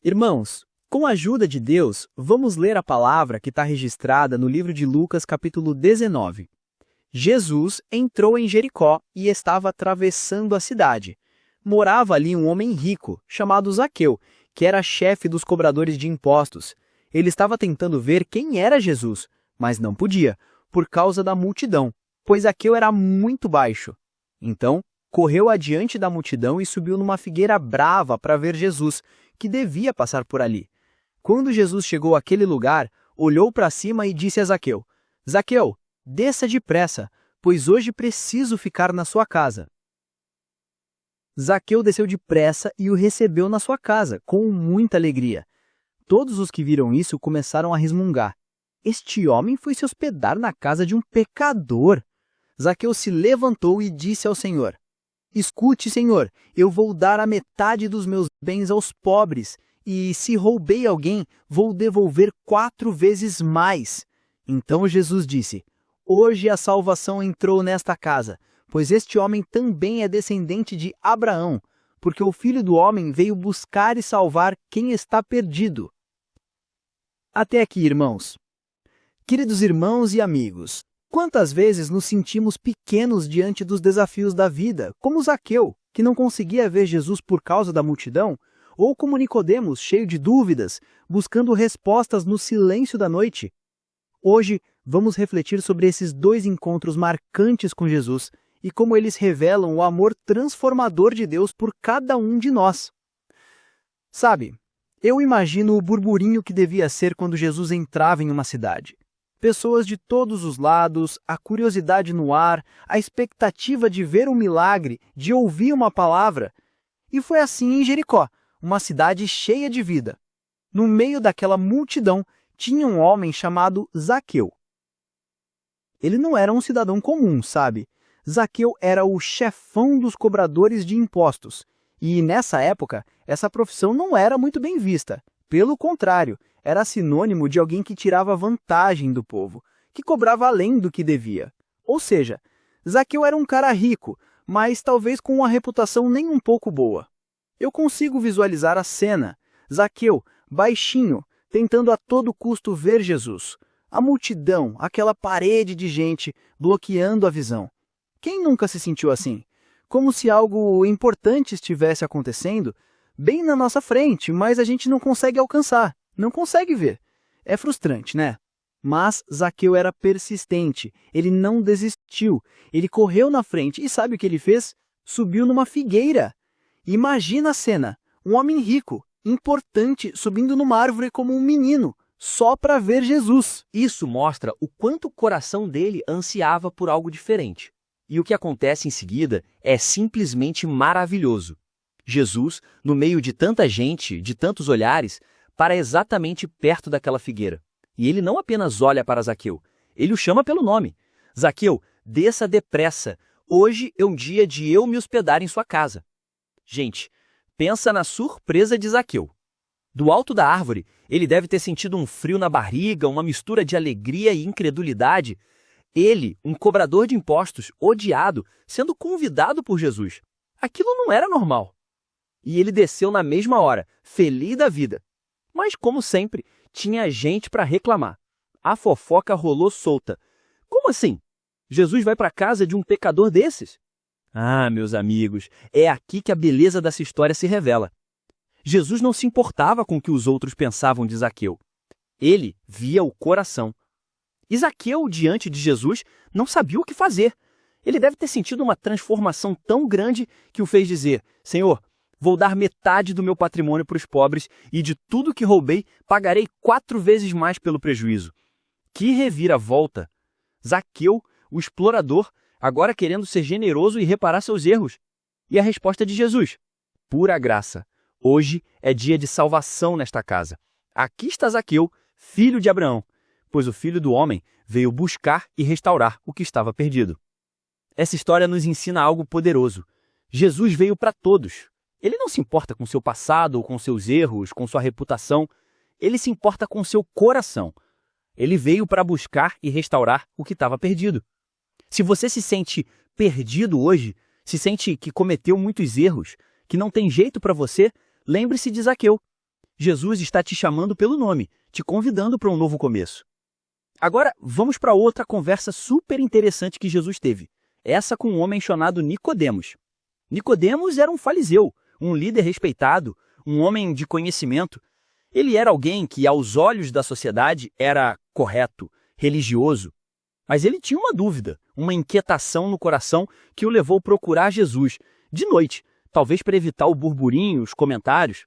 Irmãos, com a ajuda de Deus, vamos ler a palavra que está registrada no livro de Lucas, capítulo 19. Jesus entrou em Jericó e estava atravessando a cidade. Morava ali um homem rico, chamado Zaqueu, que era chefe dos cobradores de impostos. Ele estava tentando ver quem era Jesus, mas não podia, por causa da multidão, pois Zaqueu era muito baixo. Então, correu adiante da multidão e subiu numa figueira brava para ver Jesus, que devia passar por ali. Quando Jesus chegou àquele lugar, olhou para cima e disse a Zaqueu: Zaqueu, desça depressa, pois hoje preciso ficar na sua casa. Zaqueu desceu depressa e o recebeu na sua casa, com muita alegria. Todos os que viram isso começaram a resmungar. Este homem foi se hospedar na casa de um pecador. Zaqueu se levantou e disse ao Senhor: Escute, Senhor, eu vou dar a metade dos meus bens aos pobres, e se roubei alguém, vou devolver 4 vezes mais. Então Jesus disse: Hoje a salvação entrou nesta casa, pois este homem também é descendente de Abraão, porque o Filho do Homem veio buscar e salvar quem está perdido. Até aqui, irmãos. Queridos irmãos e amigos, quantas vezes nos sentimos pequenos diante dos desafios da vida, como Zaqueu, que não conseguia ver Jesus por causa da multidão, ou como Nicodemos, cheio de dúvidas, buscando respostas no silêncio da noite? Hoje, vamos refletir sobre esses 2 encontros marcantes com Jesus e como eles revelam o amor transformador de Deus por cada um de nós. Sabe, eu imagino o burburinho que devia ser quando Jesus entrava em uma cidade. Pessoas de todos os lados, a curiosidade no ar, a expectativa de ver um milagre, de ouvir uma palavra. E foi assim em Jericó, uma cidade cheia de vida. No meio daquela multidão, tinha um homem chamado Zaqueu. Ele não era um cidadão comum, sabe? Zaqueu era o chefão dos cobradores de impostos. E nessa época, essa profissão não era muito bem vista. Pelo contrário, era sinônimo de alguém que tirava vantagem do povo, que cobrava além do que devia. Ou seja, Zaqueu era um cara rico, mas talvez com uma reputação nem um pouco boa. Eu consigo visualizar a cena. Zaqueu, baixinho, tentando a todo custo ver Jesus. A multidão, aquela parede de gente, bloqueando a visão. Quem nunca se sentiu assim? Como se algo importante estivesse acontecendo bem na nossa frente, mas a gente não consegue alcançar, não consegue ver. É frustrante, né? Mas Zaqueu era persistente, ele não desistiu, ele correu na frente e sabe o que ele fez? Subiu numa figueira. Imagina a cena, um homem rico, importante, subindo numa árvore como um menino, só para ver Jesus. Isso mostra o quanto o coração dele ansiava por algo diferente. E o que acontece em seguida é simplesmente maravilhoso. Jesus, no meio de tanta gente, de tantos olhares, para exatamente perto daquela figueira. E ele não apenas olha para Zaqueu, ele o chama pelo nome. Zaqueu, desça depressa. Hoje é um dia de eu me hospedar em sua casa. Gente, pensa na surpresa de Zaqueu. Do alto da árvore, ele deve ter sentido um frio na barriga, uma mistura de alegria e incredulidade. Ele, um cobrador de impostos, odiado, sendo convidado por Jesus. Aquilo não era normal. E ele desceu na mesma hora, feliz da vida. Mas, como sempre, tinha gente para reclamar. A fofoca rolou solta. Como assim? Jesus vai para a casa de um pecador desses? Ah, meus amigos, é aqui que a beleza dessa história se revela. Jesus não se importava com o que os outros pensavam de Zaqueu. Ele via o coração. E Zaqueu, diante de Jesus, não sabia o que fazer. Ele deve ter sentido uma transformação tão grande que o fez dizer: Senhor, vou dar metade do meu patrimônio para os pobres e de tudo que roubei pagarei 4 vezes mais pelo prejuízo. Que reviravolta! Zaqueu, o explorador, agora querendo ser generoso e reparar seus erros. E a resposta de Jesus: pura graça. Hoje é dia de salvação nesta casa. Aqui está Zaqueu, filho de Abraão, pois o Filho do Homem veio buscar e restaurar o que estava perdido. Essa história nos ensina algo poderoso. Jesus veio para todos. Ele não se importa com seu passado ou com seus erros, com sua reputação. Ele se importa com seu coração. Ele veio para buscar e restaurar o que estava perdido. Se você se sente perdido hoje, se sente que cometeu muitos erros, que não tem jeito para você, lembre-se de Zaqueu. Jesus está te chamando pelo nome, te convidando para um novo começo. Agora, vamos para outra conversa super interessante que Jesus teve. Essa com um homem chamado Nicodemos. Nicodemos era um fariseu, um líder respeitado, um homem de conhecimento. Ele era alguém que, aos olhos da sociedade, era correto, religioso. Mas ele tinha uma dúvida, uma inquietação no coração que o levou a procurar Jesus, de noite, talvez para evitar o burburinho, os comentários.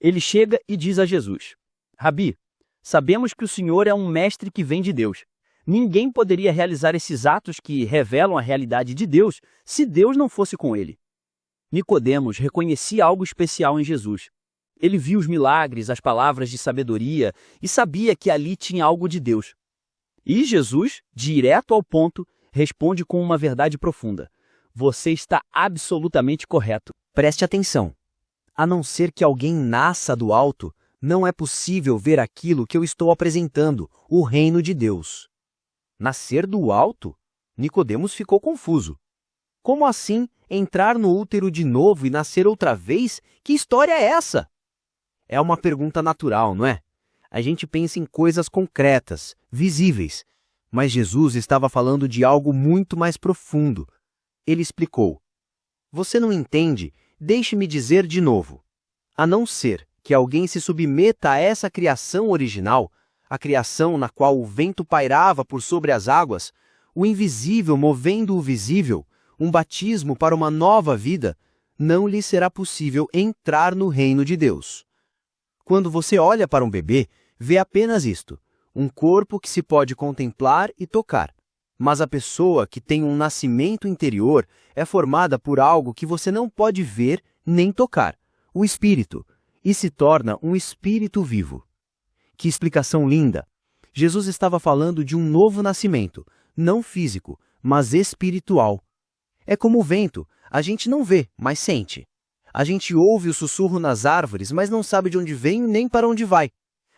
Ele chega e diz a Jesus: Rabi, sabemos que o Senhor é um mestre que vem de Deus. Ninguém poderia realizar esses atos que revelam a realidade de Deus se Deus não fosse com ele. Nicodemos reconhecia algo especial em Jesus. Ele viu os milagres, as palavras de sabedoria e sabia que ali tinha algo de Deus. E Jesus, direto ao ponto, responde com uma verdade profunda. Você está absolutamente correto. Preste atenção. A não ser que alguém nasça do alto, não é possível ver aquilo que eu estou apresentando, o reino de Deus. Nascer do alto? Nicodemos ficou confuso. Como assim entrar no útero de novo e nascer outra vez? Que história é essa? É uma pergunta natural, não é? A gente pensa em coisas concretas, visíveis. Mas Jesus estava falando de algo muito mais profundo. Ele explicou: Você não entende? Deixe-me dizer de novo. A não ser que alguém se submeta a essa criação original, a criação na qual o vento pairava por sobre as águas, o invisível movendo o visível, um batismo para uma nova vida, não lhe será possível entrar no reino de Deus. Quando você olha para um bebê, vê apenas isto, um corpo que se pode contemplar e tocar. Mas a pessoa que tem um nascimento interior é formada por algo que você não pode ver nem tocar, o espírito, e se torna um espírito vivo. Que explicação linda! Jesus estava falando de um novo nascimento, não físico, mas espiritual. É como o vento, a gente não vê, mas sente. A gente ouve o sussurro nas árvores, mas não sabe de onde vem nem para onde vai.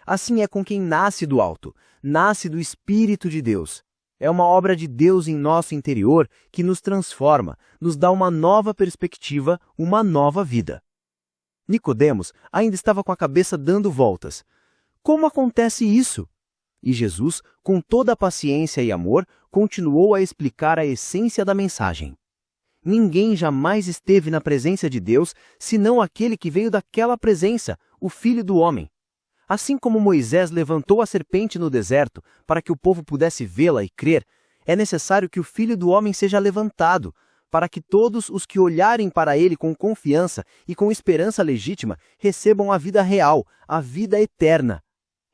Assim é com quem nasce do alto, nasce do Espírito de Deus. É uma obra de Deus em nosso interior que nos transforma, nos dá uma nova perspectiva, uma nova vida. Nicodemos ainda estava com a cabeça dando voltas. Como acontece isso? E Jesus, com toda a paciência e amor, continuou a explicar a essência da mensagem. Ninguém jamais esteve na presença de Deus, senão aquele que veio daquela presença, o Filho do Homem. Assim como Moisés levantou a serpente no deserto para que o povo pudesse vê-la e crer, é necessário que o Filho do Homem seja levantado, para que todos os que olharem para ele com confiança e com esperança legítima recebam a vida real, a vida eterna.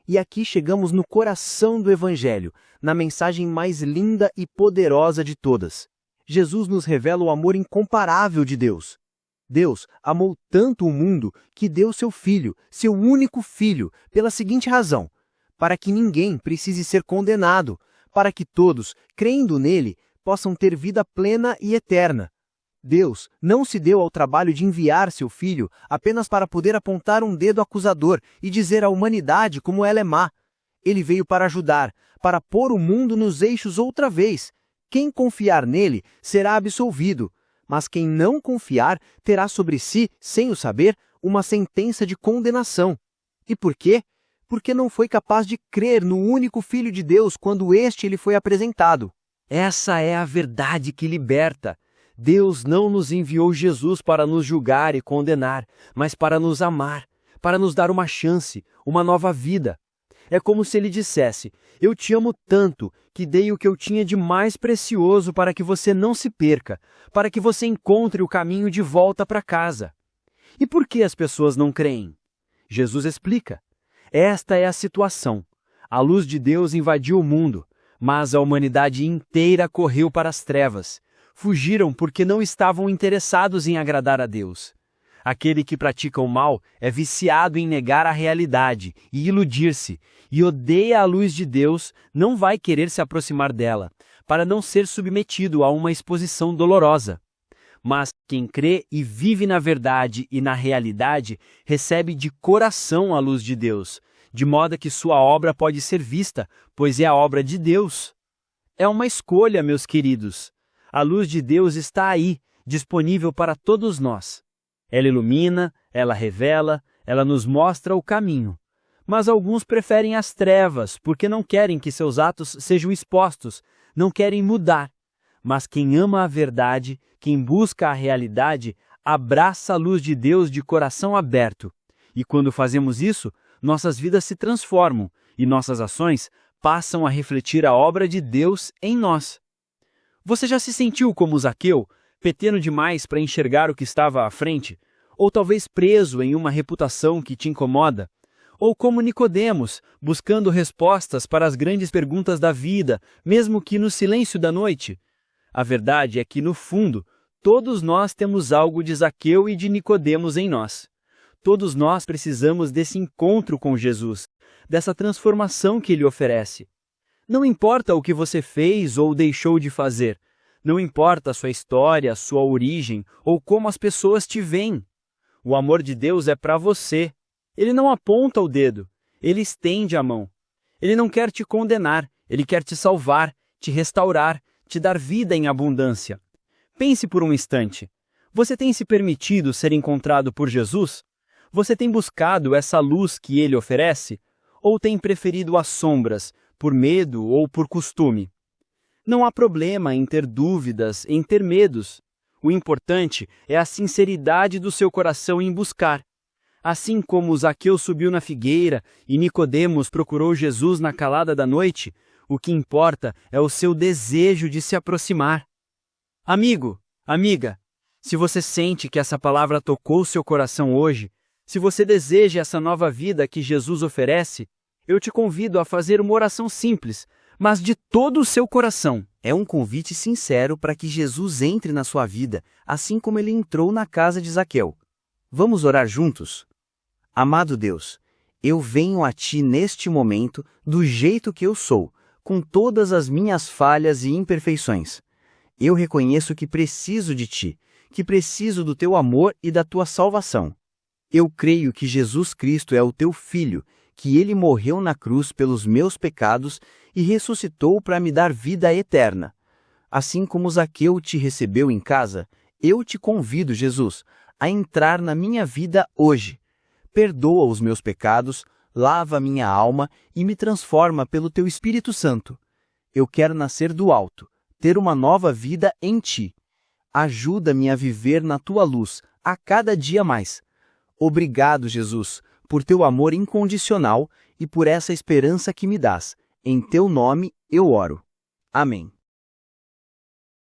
E aqui chegamos no coração do Evangelho, na mensagem mais linda e poderosa de todas. Jesus nos revela o amor incomparável de Deus. Deus amou tanto o mundo que deu seu Filho, seu único Filho, pela seguinte razão: para que ninguém precise ser condenado, para que todos, crendo nele, possam ter vida plena e eterna. Deus não se deu ao trabalho de enviar seu Filho apenas para poder apontar um dedo acusador e dizer à humanidade como ela é má. Ele veio para ajudar, para pôr o mundo nos eixos outra vez. Quem confiar nele será absolvido, mas quem não confiar terá sobre si, sem o saber, uma sentença de condenação. E por quê? Porque não foi capaz de crer no único Filho de Deus quando este lhe foi apresentado. Essa é a verdade que liberta. Deus não nos enviou Jesus para nos julgar e condenar, mas para nos amar, para nos dar uma chance, uma nova vida. É como se ele dissesse: eu te amo tanto que dei o que eu tinha de mais precioso para que você não se perca, para que você encontre o caminho de volta para casa. E por que as pessoas não creem? Jesus explica. Esta é a situação. A luz de Deus invadiu o mundo, mas a humanidade inteira correu para as trevas. Fugiram porque não estavam interessados em agradar a Deus. Aquele que pratica o mal é viciado em negar a realidade e iludir-se, e odeia a luz de Deus, não vai querer se aproximar dela, para não ser submetido a uma exposição dolorosa. Mas quem crê e vive na verdade e na realidade, recebe de coração a luz de Deus, de modo que sua obra pode ser vista, pois é a obra de Deus. É uma escolha, meus queridos. A luz de Deus está aí, disponível para todos nós. Ela ilumina, ela revela, Ela nos mostra o caminho. Mas alguns preferem as trevas, porque não querem que seus atos sejam expostos, não querem mudar. Mas quem ama a verdade, quem busca a realidade, abraça a luz de Deus de coração aberto. E quando fazemos isso, nossas vidas se transformam e nossas ações passam a refletir a obra de Deus em nós. Você já se sentiu como Zaqueu, pequeno demais para enxergar o que estava à frente? Ou talvez preso em uma reputação que te incomoda? Ou como Nicodemos, buscando respostas para as grandes perguntas da vida, mesmo que no silêncio da noite? A verdade é que, no fundo, todos nós temos algo de Zaqueu e de Nicodemos em nós. Todos nós precisamos desse encontro com Jesus, dessa transformação que Ele oferece. Não importa o que você fez ou deixou de fazer, não importa a sua história, a sua origem ou como as pessoas te veem. O amor de Deus é para você. Ele não aponta o dedo, ele estende a mão. Ele não quer te condenar, ele quer te salvar, te restaurar, te dar vida em abundância. Pense por um instante. Você tem se permitido ser encontrado por Jesus? Você tem buscado essa luz que ele oferece? Ou tem preferido as sombras, por medo ou por costume? Não há problema em ter dúvidas, em ter medos. O importante é a sinceridade do seu coração em buscar. Assim como Zaqueu subiu na figueira e Nicodemos procurou Jesus na calada da noite, o que importa é o seu desejo de se aproximar. Amigo, amiga, se você sente que essa palavra tocou seu coração hoje, se você deseja essa nova vida que Jesus oferece, eu te convido a fazer uma oração simples, mas de todo o seu coração. É um convite sincero para que Jesus entre na sua vida, assim como ele entrou na casa de Zaqueu. Vamos orar juntos? Amado Deus, eu venho a Ti neste momento do jeito que eu sou, com todas as minhas falhas e imperfeições. Eu reconheço que preciso de Ti, que preciso do Teu amor e da Tua salvação. Eu creio que Jesus Cristo é o Teu Filho, que Ele morreu na cruz pelos meus pecados e ressuscitou para me dar vida eterna. Assim como Zaqueu te recebeu em casa, eu te convido, Jesus, a entrar na minha vida hoje. Perdoa os meus pecados, lava minha alma e me transforma pelo Teu Espírito Santo. Eu quero nascer do alto, ter uma nova vida em Ti. Ajuda-me a viver na Tua luz, a cada dia mais. Obrigado, Jesus, por Teu amor incondicional e por essa esperança que me dás. Em Teu nome eu oro. Amém.